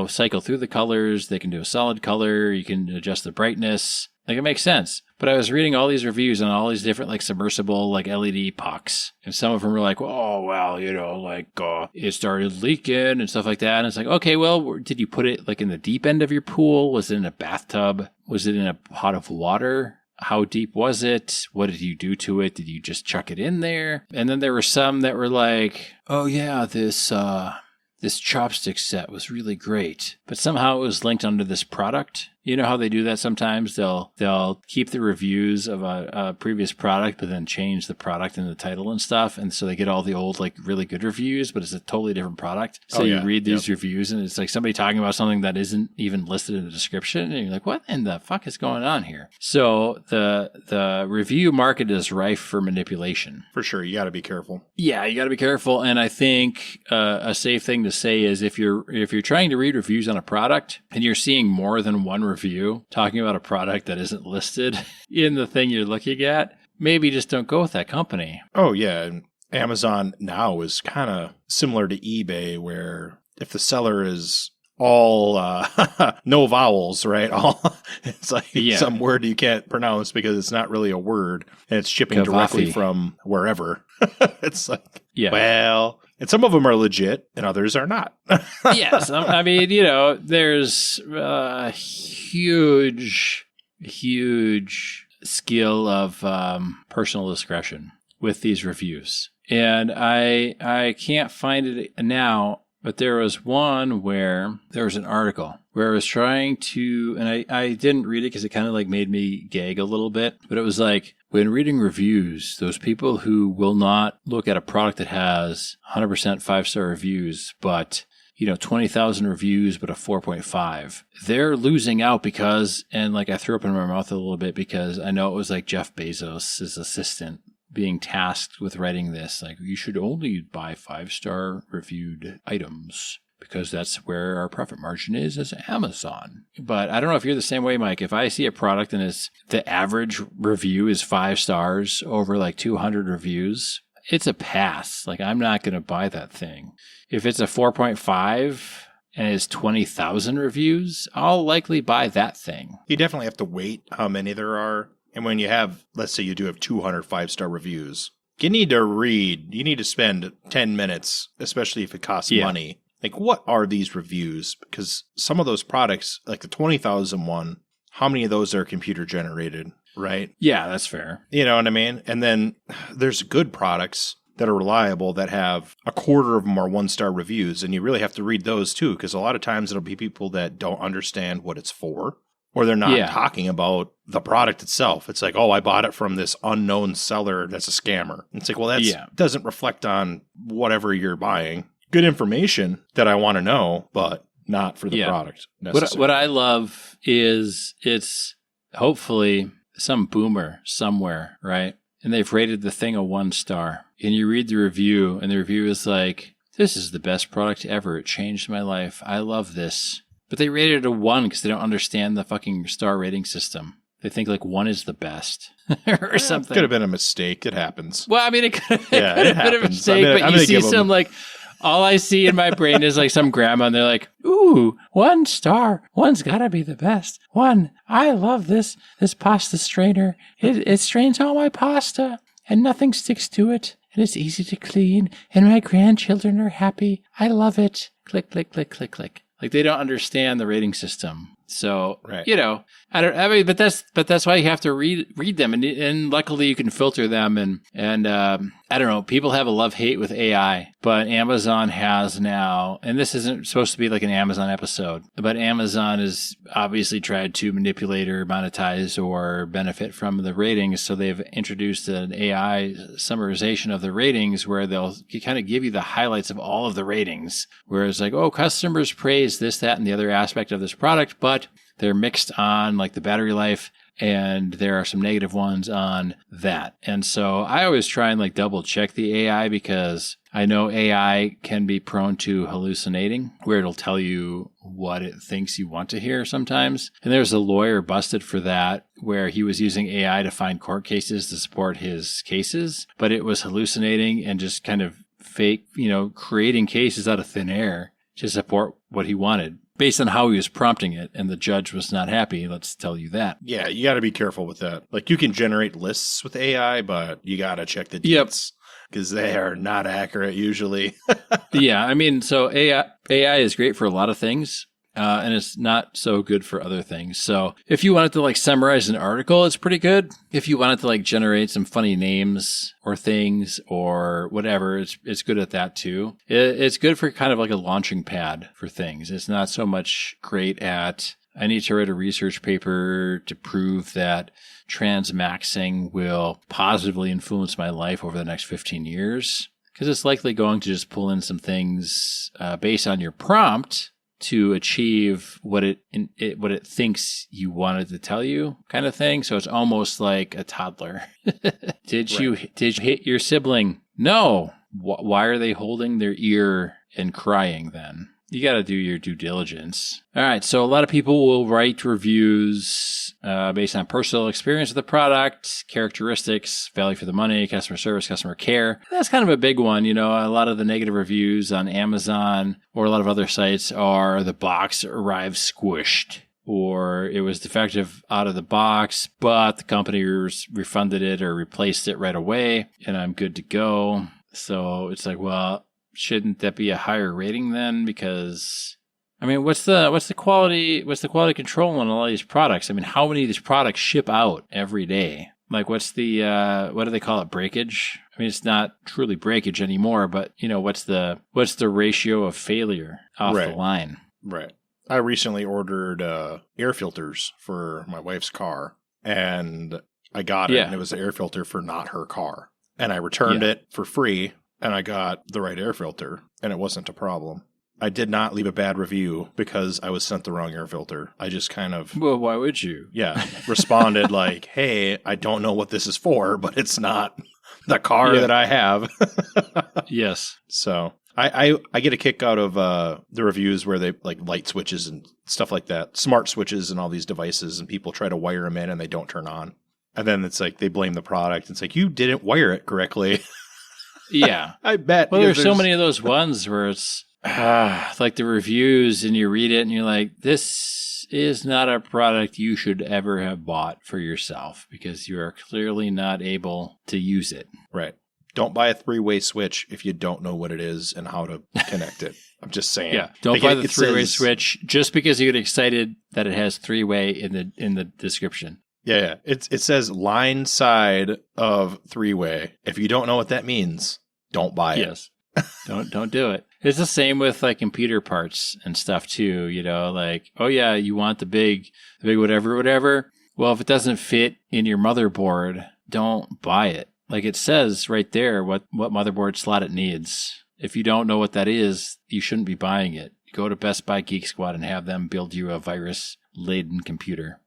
cycle through the colors. They can do a solid color. You can adjust the brightness. Like, it makes sense. But I was reading all these reviews on all these different, submersible, LED pucks. And some of them were like, oh, well, it started leaking and stuff like that. And it's like, okay, well, did you put it, in the deep end of your pool? Was it in a bathtub? Was it in a pot of water? How deep was it? What did you do to it? Did you just chuck it in there? And then there were some that were like, oh, yeah, this chopstick set was really great. But somehow it was linked under this product. You know how they do that sometimes? They'll keep the reviews of a previous product, but then change the product and the title and stuff. And so they get all the old, really good reviews, but it's a totally different product. So you read these reviews and it's like somebody talking about something that isn't even listed in the description. And you're like, what in the fuck is going on here? So the review market is rife for manipulation. for sure, you got to be careful. Yeah, you got to be careful. And I think a safe thing to say is if you're trying to read reviews on a product and you're seeing more than one review talking about a product that isn't listed in the thing you're looking at, maybe just don't go with that company. Oh, yeah. And Amazon now is kind of similar to eBay, where if the seller is all no vowels, right? It's like some word you can't pronounce because it's not really a word, and it's shipping directly from wherever. It's like, well, and some of them are legit and others are not. Yes. I mean, there's a huge skill of personal discretion with these reviews. And I can't find it now, but there was one where there was an article where I was trying to, and I didn't read it because it kind of made me gag a little bit, but it was like, when reading reviews, those people who will not look at a product that has 100% 5-star reviews, but 20,000 reviews, but a 4.5, they're losing out because, and I threw up in my mouth a little bit because I know it was Jeff Bezos' assistant being tasked with writing this, you should only buy 5-star reviewed items because that's where our profit margin is as Amazon. But I don't know if you're the same way, Mike. If I see a product and the average review is 5 stars over 200 reviews, it's a pass. I'm not going to buy that thing. If it's a 4.5 and it's 20,000 reviews, I'll likely buy that thing. You definitely have to wait how many there are. And when you have, let's say you do have 200 5-star reviews, you need to spend 10 minutes, especially if it costs money. What are these reviews? Because some of those products, the 20,000 one, how many of those are computer generated, right? Yeah, that's fair. You know what I mean? And then there's good products that are reliable that have a quarter of them are 1-star reviews. And you really have to read those too, because a lot of times it'll be people that don't understand what it's for, or they're not talking about the product itself. It's like, oh, I bought it from this unknown seller that's a scammer. It's like, well, that doesn't reflect on whatever you're buying. Good information that I want to know, but not for the product necessarily. What I love is it's hopefully some boomer somewhere, right? And they've rated the thing a 1 star. And you read the review, and the review is like, this is the best product ever. It changed my life. I love this. But they rated it a 1 because they don't understand the fucking star rating system. They think 1 is the best or something. Could have been a mistake. It happens. Well, I mean, it could have been a mistake, but you see some all I see in my brain is some grandma, and they're like, ooh, 1 star. 1's got to be the best. 1, I love this pasta strainer. It strains all my pasta, and nothing sticks to it, and it's easy to clean, and my grandchildren are happy. I love it. Click, click, click, click, click. They don't understand the rating system. So, Right. I mean, but that's why you have to read them, and luckily you can filter them, and I don't know, people have a love-hate with AI, but Amazon has now, and this isn't supposed to be like an Amazon episode, but Amazon has obviously tried to manipulate or monetize or benefit from the ratings, so they've introduced an AI summarization of the ratings where they'll kind of give you the highlights of all of the ratings, whereas like, oh, customers praise this, that, and the other aspect of this product, but they're mixed on like the battery life, and there are some negative ones on that. And so I always try and like double check the AI, because I know AI can be prone to hallucinating, where it'll tell you what it thinks you want to hear sometimes. And there's a lawyer busted for that, where he was using AI to find court cases to support his cases, but it was hallucinating and just kind of fake, creating cases out of thin air to support what he wanted, based on how he was prompting it, and the judge was not happy. Let's tell you that. Yeah, you got to be careful with that. Like, you can generate lists with AI, but you got to check the deets, because they are not accurate usually. Yeah, I mean, so AI is great for a lot of things, and it's not so good for other things. So if you wanted to like summarize an article, it's pretty good. If you wanted to like generate some funny names or things or whatever, it's good at that too. It's good for kind of like a launching pad for things. It's not so much great at, I need to write a research paper to prove that transmaxing will positively influence my life over the next 15 years. Because it's likely going to just pull in some things based on your prompt to achieve what it thinks you wanted to tell you, kind of thing. So it's almost like a toddler. Did you hit your sibling? No. Why are they holding their ear and crying then? You got to do your due diligence. All right. So a lot of people will write reviews based on personal experience of the product, characteristics, value for the money, customer service, customer care. That's kind of a big one. A lot of the negative reviews on Amazon or a lot of other sites are the box arrived squished, or it was defective out of the box, but the company refunded it or replaced it right away, and I'm good to go. So it's like, well, shouldn't that be a higher rating then? Because, I mean, what's the quality control on all these products? I mean, how many of these products ship out every day? Like, what's the what do they call it? Breakage? I mean, it's not truly breakage anymore, but what's the ratio of failure off the line? Right. I recently ordered air filters for my wife's car, and I got it, and it was an air filter for not her car, and I returned it for free. And I got the right air filter, and it wasn't a problem. I did not leave a bad review because I was sent the wrong air filter. I just kind of... Well, why would you? Yeah, responded like, hey, I don't know what this is for, but it's not the car that I have. Yes. So I get a kick out of the reviews where they like light switches and stuff like that, smart switches and all these devices, and people try to wire them in and they don't turn on. And then it's like they blame the product. It's like, you didn't wire it correctly. Yeah. I bet. Well, there's so many of those ones where it's like the reviews, and you read it and you're like, this is not a product you should ever have bought for yourself, because you are clearly not able to use it. Right. Don't buy a 3-way switch if you don't know what it is and how to connect it. I'm just saying. Yeah. Don't buy the 3-way switch just because you get excited that it has 3-way in the description. Yeah. It says line side of 3-way. If you don't know what that means, don't buy it. Yes. Don't do it. It's the same with like computer parts and stuff too, like, oh yeah, you want the big whatever. Well, if it doesn't fit in your motherboard, don't buy it. Like, it says right there what motherboard slot it needs. If you don't know what that is, you shouldn't be buying it. Go to Best Buy Geek Squad and have them build you a virus-laden computer.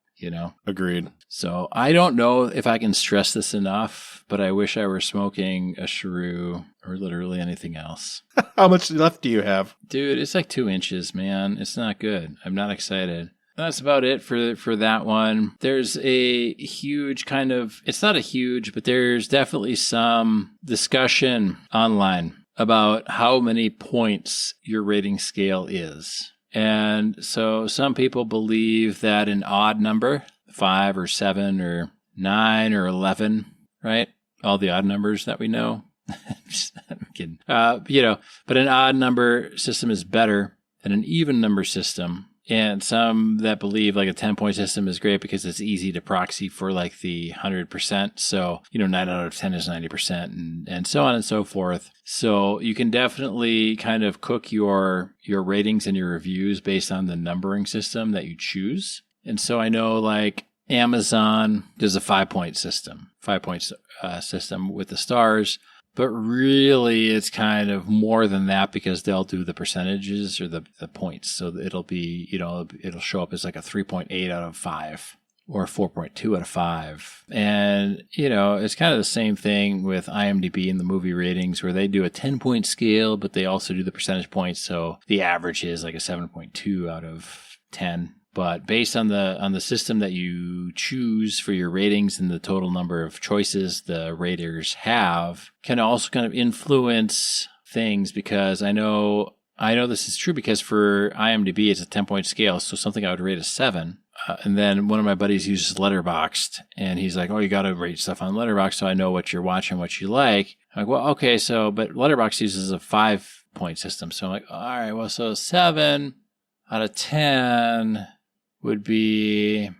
Agreed. So I don't know if I can stress this enough, but I wish I were smoking a shrew or literally anything else. How much left do you have? Dude, it's like 2 inches, man. It's not good. I'm not excited. That's about it for that one. There's a huge it's not a huge, but there's definitely some discussion online about how many points your rating scale is. And so some people believe that an odd number, 5 or 7 or 9 or 11, right? All the odd numbers that we know. I'm kidding. But an odd number system is better than an even number system, And some that believe like a 10-point system is great because it's easy to proxy for like the 100%. So, 9 out of 10 is 90% and so on and so forth. So you can definitely kind of cook your ratings and your reviews based on the numbering system that you choose. And so I know like Amazon does a 5-point system, 5-point system with the stars. But really, it's kind of more than that because they'll do the percentages or the points. So it'll be, it'll show up as like a 3.8 out of 5 or a 4.2 out of 5. And, it's kind of the same thing with IMDb and the movie ratings where they do a 10-point scale, but they also do the percentage points. So the average is like a 7.2 out of 10. But based on the system that you choose for your ratings and the total number of choices the raters have can also kind of influence things because I know this is true because for IMDb it's a 10-point scale, so something I would rate a 7. And then one of my buddies uses Letterboxd, and he's like, "Oh, you got to rate stuff on Letterboxd so I know what you're watching, what you like." I'm like, "Well, okay, but Letterboxd uses a 5-point system." So I'm like, "All right, well, so 7 out of 10 would be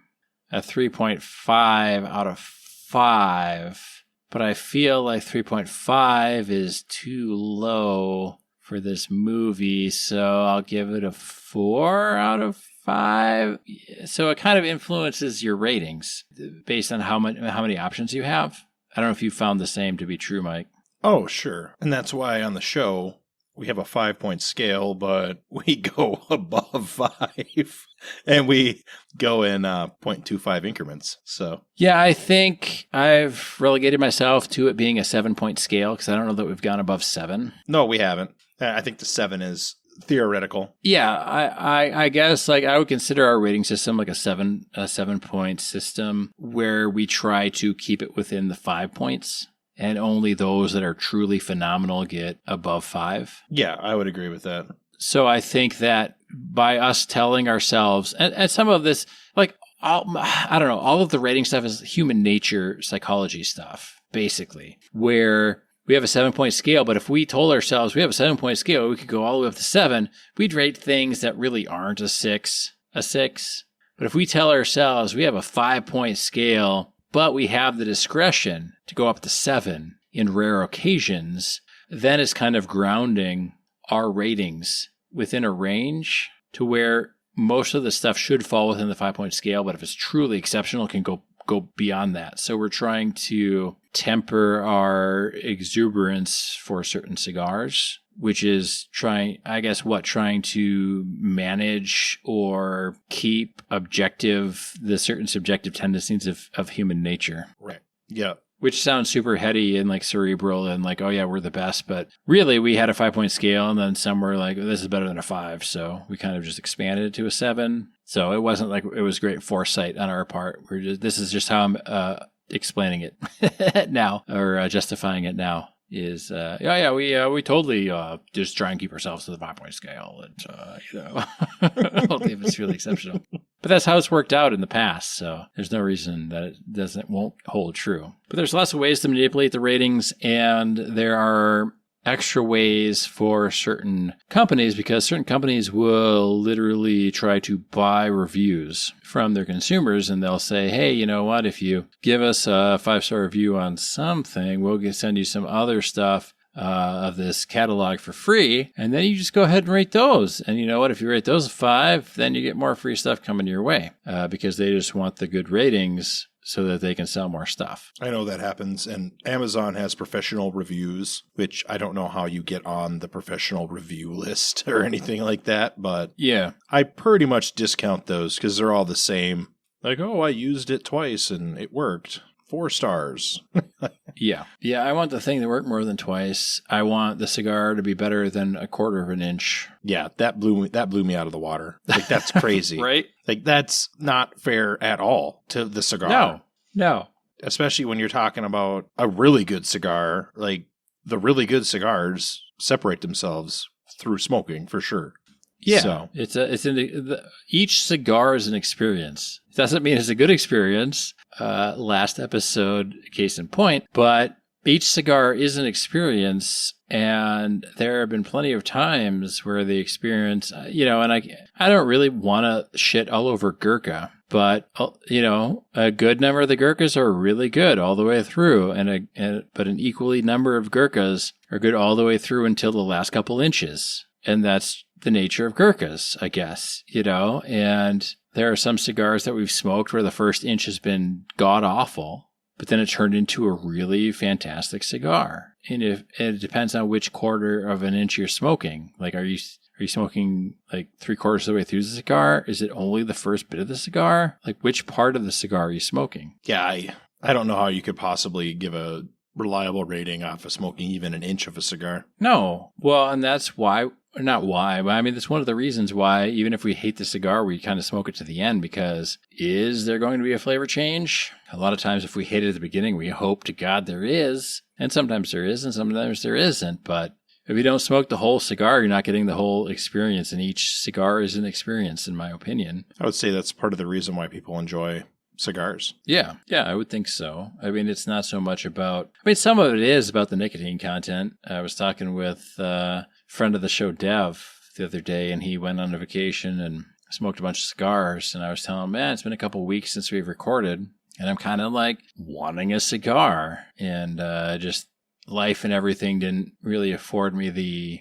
a 3.5 out of 5, but I feel like 3.5 is too low for this movie, so I'll give it a 4 out of 5. So it kind of influences your ratings based on how many options you have. I don't know if you found the same to be true, Mike. Oh, sure. And that's why on the show, we have a 5-point scale, but we go above 5 and we go in 0.25 increments. So, yeah, I think I've relegated myself to it being a 7-point scale because I don't know that we've gone above 7. No, we haven't. I think the 7 is theoretical. Yeah, I guess like I would consider our rating system like a 7-point system where we try to keep it within the 5 points. And only those that are truly phenomenal get above 5. Yeah, I would agree with that. So I think that by us telling ourselves, and some of this, like, I don't know, all of the rating stuff is human nature psychology stuff, basically, where we have a 7-point scale. But if we told ourselves we have a 7-point scale, we could go all the way up to 7, we'd rate things that really aren't a 6. But if we tell ourselves we have a 5-point scale, but we have the discretion to go up to 7 in rare occasions, then it's kind of grounding our ratings within a range to where most of the stuff should fall within the 5-point scale, but if it's truly exceptional, it can go beyond that. So we're trying to temper our exuberance for certain cigars, which is trying to manage or keep objective the certain subjective tendencies of human nature. Right. Yeah. Which sounds super heady and like cerebral and like, oh yeah, we're the best. But really we had a 5-point scale and then some were like, this is better than a 5. So we kind of just expanded it to a 7. So it wasn't like it was great foresight on our part. This is just how I'm explaining it now or justifying it now. Is we totally just try and keep ourselves to the 5-point scale, and only if it's really exceptional. But that's how it's worked out in the past, so there's no reason that it won't hold true. But there's lots of ways to manipulate the ratings, and there are extra ways for certain companies because certain companies will literally try to buy reviews from their consumers and they'll say, hey, you know what? If you give us a 5-star review on something, we'll send you some other stuff of this catalog for free. And then you just go ahead and rate those. And you know what? If you rate those a 5, then you get more free stuff coming your way because they just want the good ratings so that they can sell more stuff. I know that happens. And Amazon has professional reviews, which I don't know how you get on the professional review list or anything like that. But yeah, I pretty much discount those because they're all the same. Like, oh, I used it twice and it worked. 4 stars. Yeah. I want the thing to work more than twice. I want the cigar to be better than a 1/4 of an inch. Yeah, that blew me out of the water. Like, that's crazy. Right? Like, that's not fair at all to the cigar. No. Especially when you're talking about a really good cigar. Like, the really good cigars separate themselves through smoking, for sure. Yeah, so. Each cigar is an experience. It doesn't mean it's a good experience. Last episode, case in point, but each cigar is an experience, and there have been plenty of times where the experience, and I don't really want to shit all over Gurkha, but, a good number of the Gurkhas are really good all the way through, but an equally number of Gurkhas are good all the way through until the last couple inches. And that's the nature of Gurkhas, I guess, and there are some cigars that we've smoked where the first inch has been god-awful, but then it turned into a really fantastic cigar. And it depends on which quarter of an inch you're smoking. Like, are you smoking like 3/4 of the way through the cigar? Is it only the first bit of the cigar? Like, which part of the cigar are you smoking? Yeah, I don't know how you could possibly give a reliable rating off of smoking even an inch of a cigar. No. Well, and that's why, not why, but I mean, that's one of the reasons why, even if we hate the cigar, we kind of smoke it to the end, because is there going to be a flavor change? A lot of times, if we hate it at the beginning, we hope to God there is. And sometimes there is, and sometimes there isn't. But if you don't smoke the whole cigar, you're not getting the whole experience. And each cigar is an experience, in my opinion. I would say that's part of the reason why people enjoy cigars. Yeah, I would think so. I mean, it's not so much about, some of it is about the nicotine content. I was talking with a friend of the show, Dev, the other day, and he went on a vacation and smoked a bunch of cigars. And I was telling him, man, it's been a couple of weeks since we've recorded, and I'm kind of like wanting a cigar. And just life and everything didn't really afford me the,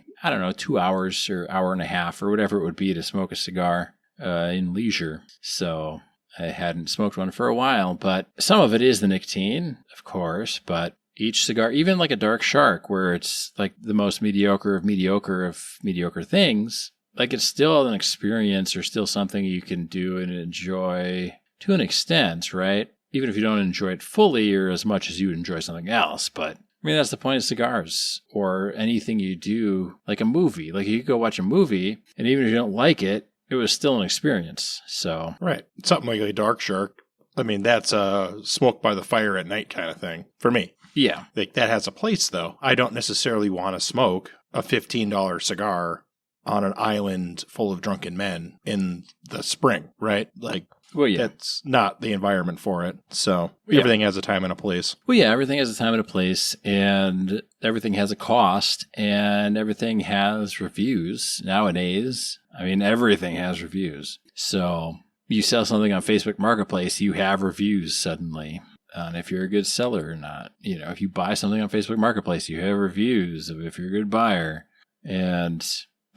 2 hours or hour and a half or whatever it would be to smoke a cigar in leisure. So I hadn't smoked one for a while, but some of it is the nicotine, of course, but each cigar, even like a Dark Shark, where it's like the most mediocre of mediocre things, like it's still an experience or still something you can do and enjoy to an extent, right? Even if you don't enjoy it fully or as much as you enjoy something else. But I mean, that's the point of cigars or anything you do, like a movie. Like you could go watch a movie, and even if you don't like it, it was still an experience. So right, something like a Dark Shark. I mean, that's a smoke by the fire at night kind of thing for me. Yeah, like that has a place though. I don't necessarily want to smoke a $15 cigar on an island full of drunken men in the spring, right? Like, well, yeah, that's not the environment for it. So everything has a time and a place. Well, yeah, everything has a time and a place, and everything has a cost, and everything has reviews nowadays. I mean, everything has reviews. So you sell something on Facebook Marketplace, you have reviews suddenly on if you're a good seller or not. If you buy something on Facebook Marketplace, you have reviews of if you're a good buyer. And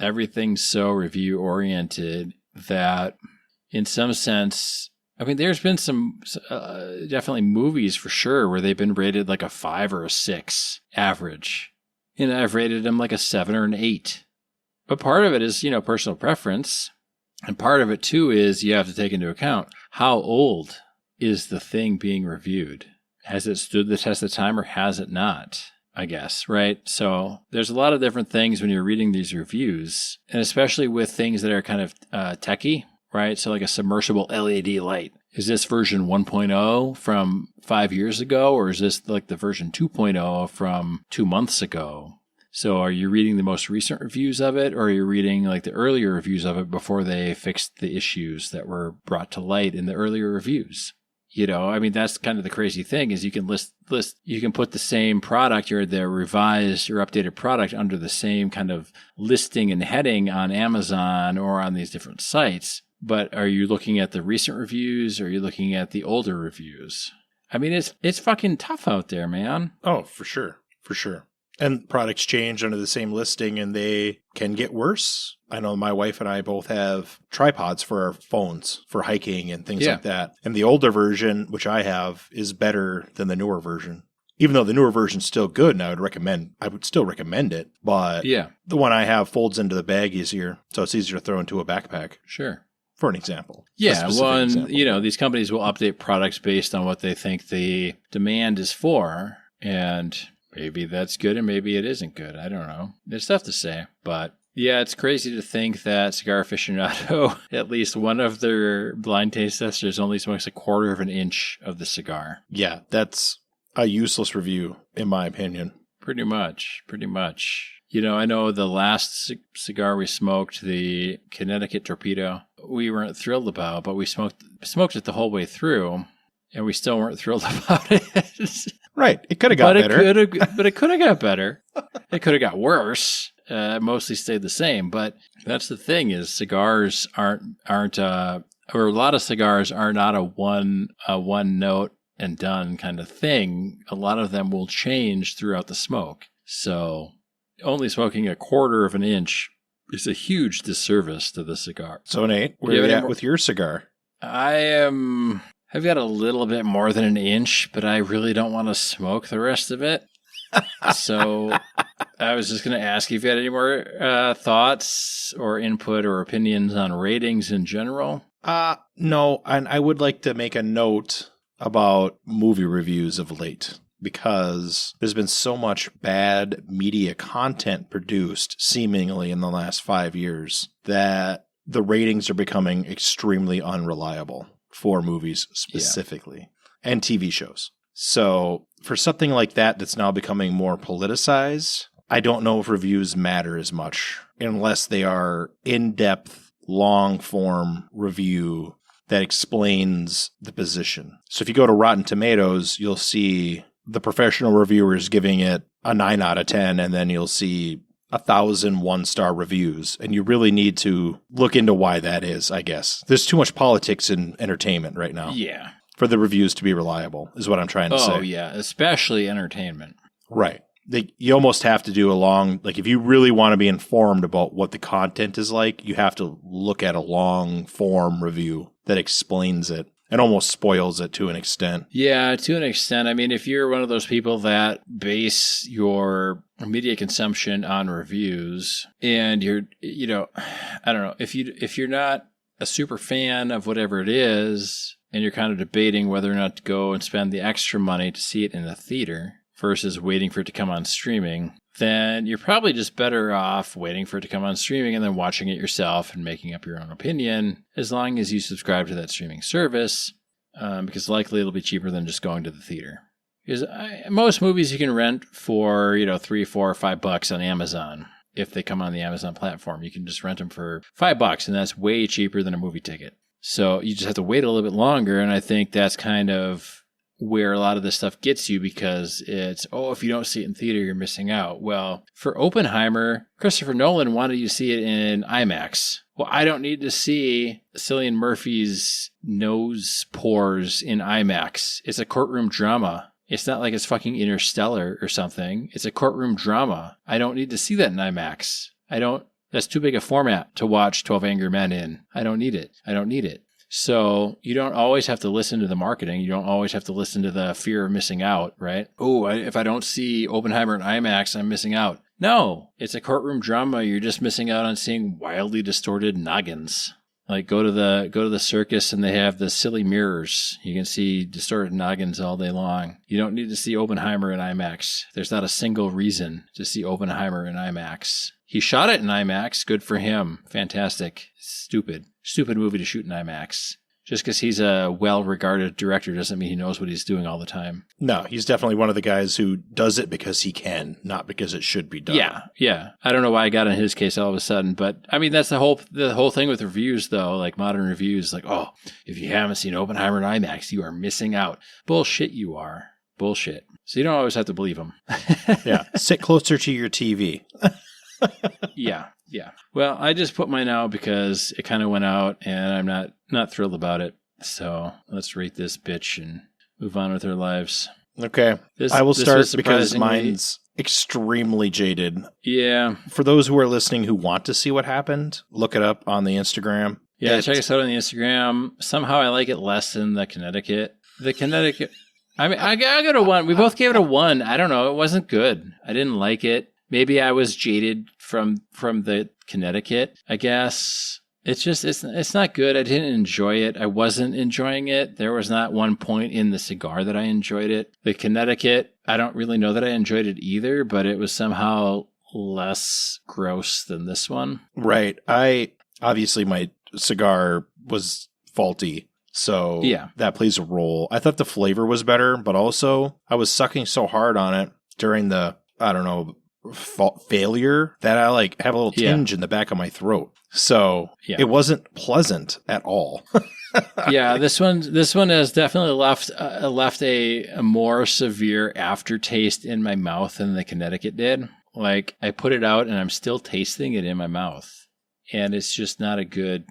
everything's so review oriented that in some sense, I mean, there's been some definitely movies for sure where they've been rated like a 5 or a 6 average. And I've rated them like a 7 or an 8. But part of it is, personal preference. And part of it too is you have to take into account how old is the thing being reviewed. Has it stood the test of time or has it not? I guess, right? So there's a lot of different things when you're reading these reviews, and especially with things that are kind of techie, right? So like a submersible LED light. Is this version 1.0 from 5 years ago, or is this like the version 2.0 from 2 months ago? So are you reading the most recent reviews of it, or are you reading like the earlier reviews of it before they fixed the issues that were brought to light in the earlier reviews? I mean, that's kind of the crazy thing is you can you can put the same product or the revised or updated product under the same kind of listing and heading on Amazon or on these different sites. But are you looking at the recent reviews or are you looking at the older reviews? I mean, it's fucking tough out there, man. Oh, for sure. For sure. And products change under the same listing and they can get worse. I know my wife and I both have tripods for our phones for hiking and things like that. And the older version, which I have, is better than the newer version. Even though the newer version's still good and I would still recommend it. But the one I have folds into the bag easier, so it's easier to throw into a backpack. Sure. For an example. Yeah, well, and, these companies will update products based on what they think the demand is for. And maybe that's good and maybe it isn't good. I don't know. It's tough to say. But yeah, it's crazy to think that Cigar Aficionado, at least one of their blind taste testers only smokes 1/4 of an inch of the cigar. Yeah, that's a useless review, in my opinion. Pretty much. I know the last cigar we smoked, the Connecticut Torpedo, we weren't thrilled about, but we smoked it the whole way through, and we still weren't thrilled about it. Right. It could have got better. It could have got better. It could have got worse. Mostly stayed the same. But that's the thing is cigars aren't or a lot of cigars are not a one note and done kind of thing. A lot of them will change throughout the smoke. So only smoking a quarter of an inch is a huge disservice to the cigar. So Nate, where are you at with your cigar? I've got a little bit more than an inch, but I really don't want to smoke the rest of it. So I was just going to ask you if you had any more thoughts or input or opinions on ratings in general. No, and I would like to make a note about movie reviews of late, because there's been so much bad media content produced seemingly in the last 5 years that the ratings are becoming extremely unreliable for movies specifically and TV shows. So for something like that that's now becoming more politicized, I don't know if reviews matter as much unless they are in-depth, long-form review that explains the position. So if you go to Rotten Tomatoes, you'll see the professional reviewers giving it a 9 out of 10, and then you'll see 1,000 one-star reviews. And you really need to look into why that is, I guess. There's too much politics in entertainment right now. Yeah. For the reviews to be reliable, is what I'm trying to say. Oh, yeah. Especially entertainment. Right. You almost have to do if you really want to be informed about what the content is like, you have to look at a long-form review that explains it and almost spoils it to an extent. Yeah, to an extent. I mean, if you're one of those people that base your media consumption on reviews and you're, I don't know, if you're not a super fan of whatever it is and you're kind of debating whether or not to go and spend the extra money to see it in the theater versus waiting for it to come on streaming, then you're probably just better off waiting for it to come on streaming and then watching it yourself and making up your own opinion, as long as you subscribe to that streaming service, because likely it'll be cheaper than just going to the theater. Because most movies you can rent for, $3, $4, or $5 on Amazon. If they come on the Amazon platform, you can just rent them for $5, and that's way cheaper than a movie ticket. So you just have to wait a little bit longer, and I think that's kind of where a lot of this stuff gets you, because it's, if you don't see it in theater, you're missing out. Well, for Oppenheimer, Christopher Nolan wanted you to see it in IMAX. Well, I don't need to see Cillian Murphy's nose pores in IMAX. It's a courtroom drama. It's not like it's fucking Interstellar or something. It's a courtroom drama. I don't need to see that in IMAX. That's too big a format to watch 12 Angry Men in. I don't need it. So you don't always have to listen to the marketing. You don't always have to listen to the fear of missing out, right? If I don't see Oppenheimer in IMAX, I'm missing out. No, it's a courtroom drama. You're just missing out on seeing wildly distorted noggins. Like go to the circus and they have the silly mirrors. You can see distorted noggins all day long. You don't need to see Oppenheimer in IMAX. There's not a single reason to see Oppenheimer in IMAX. He shot it in IMAX. Good for him. Fantastic. Stupid movie to shoot in IMAX. Just because he's a well-regarded director doesn't mean he knows what he's doing all the time. No, he's definitely one of the guys who does it because he can, not because it should be done. Yeah. I don't know why I got in his case all of a sudden, but I mean, that's the whole thing with reviews, though, like modern reviews, like, if you haven't seen Oppenheimer in IMAX, you are missing out. Bullshit, you are. Bullshit. So you don't always have to believe them. Yeah. Sit closer to your TV. Yeah. Well, I just put mine out because it kind of went out and I'm not thrilled about it. So let's rate this bitch and move on with our lives. Okay. I will start because mine's extremely jaded. Yeah. For those who are listening who want to see what happened, look it up on the Instagram. Yeah, check us out on the Instagram. Somehow I like it less than the Connecticut. I mean, I got a 1. We both gave it a 1. I don't know. It wasn't good. I didn't like it. Maybe I was jaded from the Connecticut, I guess. It's not good. I didn't enjoy it. I wasn't enjoying it. There was not one point in the cigar that I enjoyed it. The Connecticut, I don't really know that I enjoyed it either, but it was somehow less gross than this one. Right. Obviously my cigar was faulty, so yeah, that plays a role. I thought the flavor was better, but also I was sucking so hard on it during the, failure that I like have a little tinge in the back of my throat. So it wasn't pleasant at all. Yeah, this one has definitely left a more severe aftertaste in my mouth than the Connecticut did. Like, I put it out and I'm still tasting it in my mouth, and it's just not a good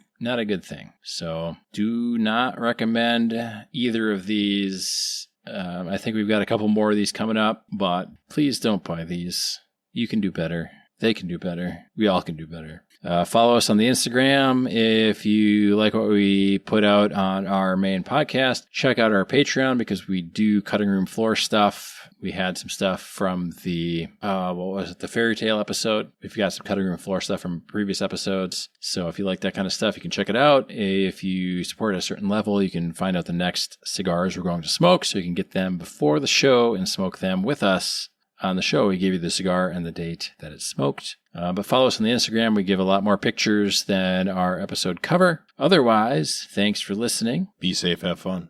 thing. So do not recommend either of these. I think we've got a couple more of these coming up, but please don't buy these. You can do better. They can do better. We all can do better. Follow us on the Instagram. If you like what we put out on our main podcast, check out our Patreon because we do cutting room floor stuff. We had some stuff from the, the fairy tale episode. We've got some cutting room floor stuff from previous episodes. So if you like that kind of stuff, you can check it out. If you support at a certain level, you can find out the next cigars we're going to smoke so you can get them before the show and smoke them with us. On the show, we give you the cigar and the date that it's smoked. But follow us on the Instagram. We give a lot more pictures than our episode cover. Otherwise, thanks for listening. Be safe, have fun.